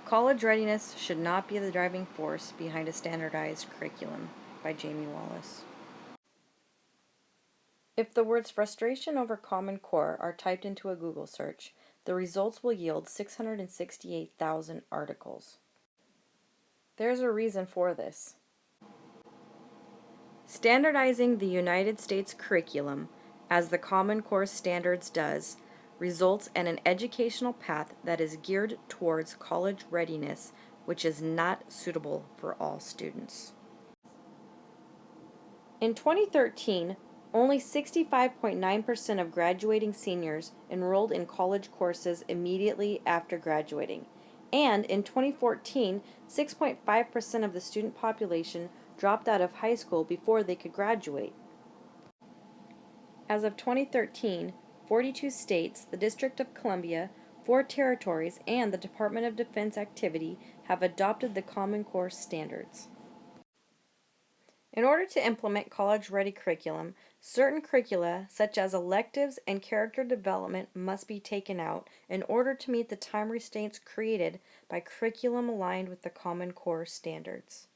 College readiness should not be the driving force behind a standardized curriculum, by Jamie Wallace. If the words frustration over Common Core are typed into a Google search, the results will yield 668,000 articles. There's a reason for this. Standardizing the United States curriculum, as the Common Core Standards does, results in an educational path that is geared towards college readiness, which is not suitable for all students. In 2013, only 65.9% of graduating seniors enrolled in college courses immediately after graduating, and in 2014, 6.5% of the student population dropped out of high school before they could graduate. As of 2013, 42 states, the District of Columbia, 4 territories, and the Department of Defense activity have adopted the Common Core standards. In order to implement college-ready curriculum, certain curricula, such as electives and character development, must be taken out in order to meet the time restraints created by curriculum aligned with the Common Core standards.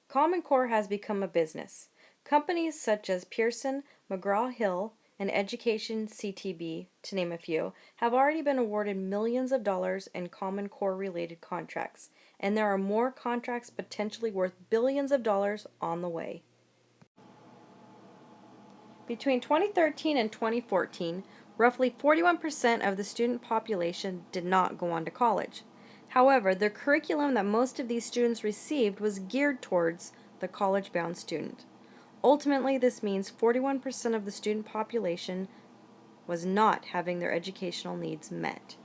Common Core has become a business. Companies such as Pearson, McGraw-Hill, and Education CTB, to name a few, have already been awarded millions of dollars in Common Core related contracts, and there are more contracts potentially worth billions of dollars on the way. Between 2013 and 2014, roughly 41% of the student population did not go on to college. However, the curriculum that most of these students received was geared towards the college-bound student. Ultimately, this means 41% of the student population was not having their educational needs met.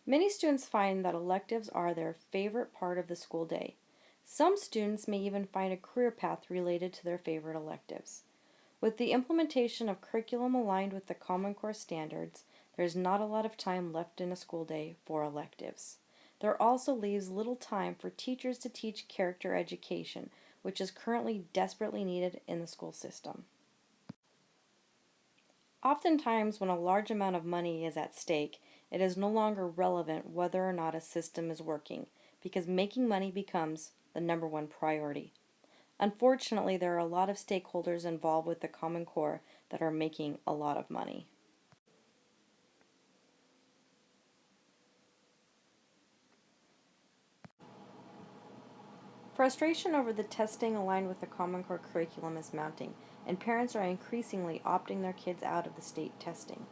Many students find that electives are their favorite part of the school day. Some students may even find a career path related to their favorite electives. With the implementation of curriculum aligned with the Common Core standards, there's not a lot of time left in a school day for electives. There also leaves little time for teachers to teach character education, which is currently desperately needed in the school system. Oftentimes, when a large amount of money is at stake, it is no longer relevant whether or not a system is working, because making money becomes the number one priority. Unfortunately, there are a lot of stakeholders involved with the Common Core that are making a lot of money. Frustration over the testing aligned with the Common Core curriculum is mounting, and parents are increasingly opting their kids out of the state testing.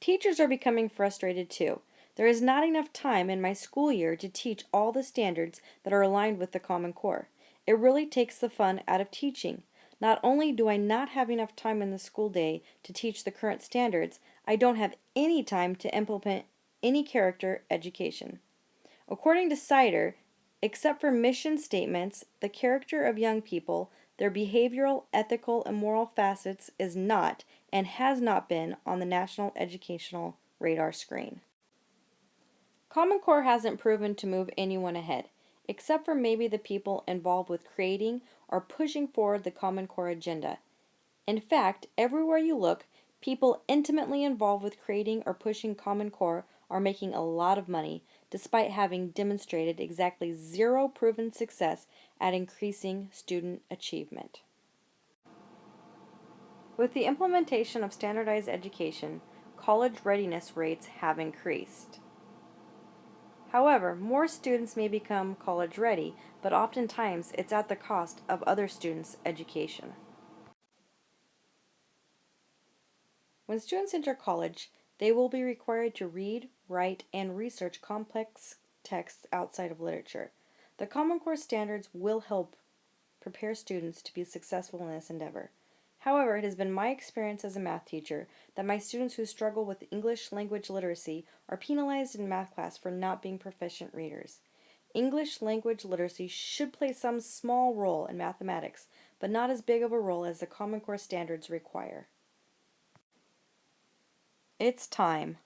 Teachers are becoming frustrated too. There is not enough time in my school year to teach all the standards that are aligned with the Common Core. It really takes the fun out of teaching. Not only do I not have enough time in the school day to teach the current standards, I don't have any time to implement any character education. According to Cider, except for mission statements, the character of young people, their behavioral, ethical, and moral facets is not and has not been on the national educational radar screen. Common Core hasn't proven to move anyone ahead, except for maybe the people involved with creating or pushing forward the Common Core agenda. In fact, everywhere you look, people intimately involved with creating or pushing Common Core are making a lot of money, despite having demonstrated exactly zero proven success at increasing student achievement. With the implementation of standardized education, college readiness rates have increased. However, more students may become college ready, but oftentimes it's at the cost of other students' education. When students enter college, they will be required to read, write, and research complex texts outside of literature. The Common Core standards will help prepare students to be successful in this endeavor. However, it has been my experience as a math teacher that my students who struggle with English language literacy are penalized in math class for not being proficient readers. English language literacy should play some small role in mathematics, but not as big of a role as the Common Core standards require. It's time.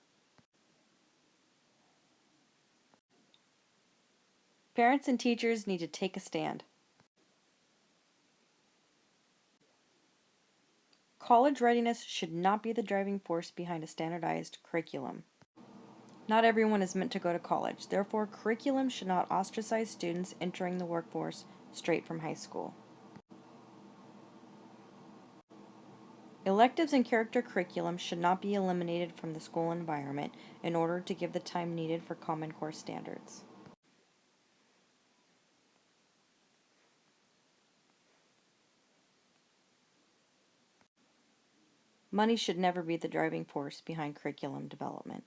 Parents and teachers need to take a stand. College readiness should not be the driving force behind a standardized curriculum. Not everyone is meant to go to college, therefore, curriculum should not ostracize students entering the workforce straight from high school. Electives and character curriculum should not be eliminated from the school environment in order to give the time needed for Common Core standards. Money should never be the driving force behind curriculum development.